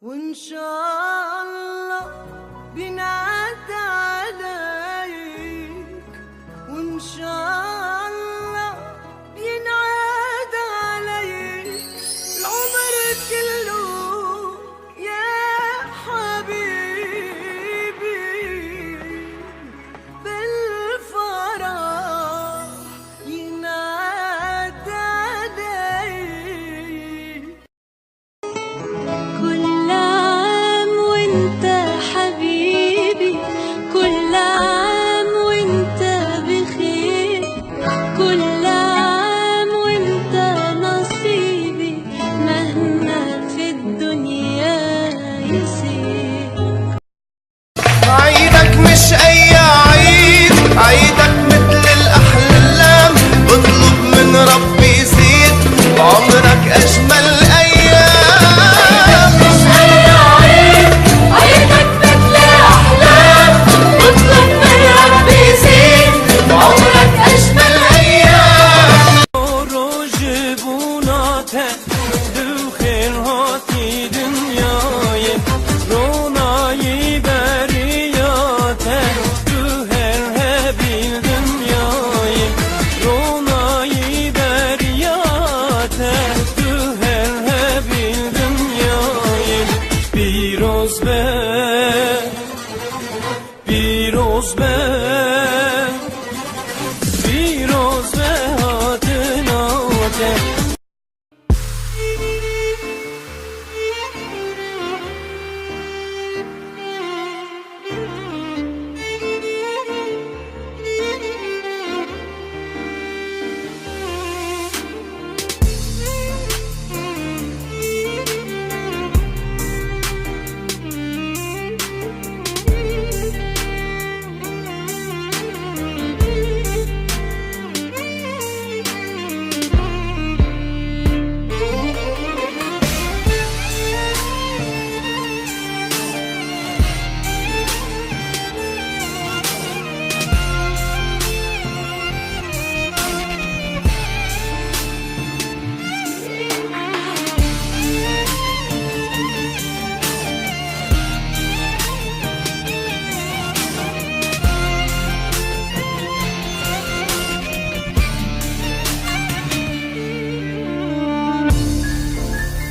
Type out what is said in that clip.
وإن شاء الله بينعاد عليك، وإن شاء الله بينعاد عليك العمر كله يا حبيبي، بالفرح ينعاد عليك. كل عام وانت حبيبي، كل عام وانت بخير، كل عام وانت نصيبي مهما في الدنيا يصير. عيدك مش أي عيد، عيدك مثل الأحلام، اطلب من ربي يزيد بعمرك أجمل أيام. مش أي عيد، عيدك مثل الأحلام، اطلب من ربي يزيد بعمرك أجمل أيام. روج بوناته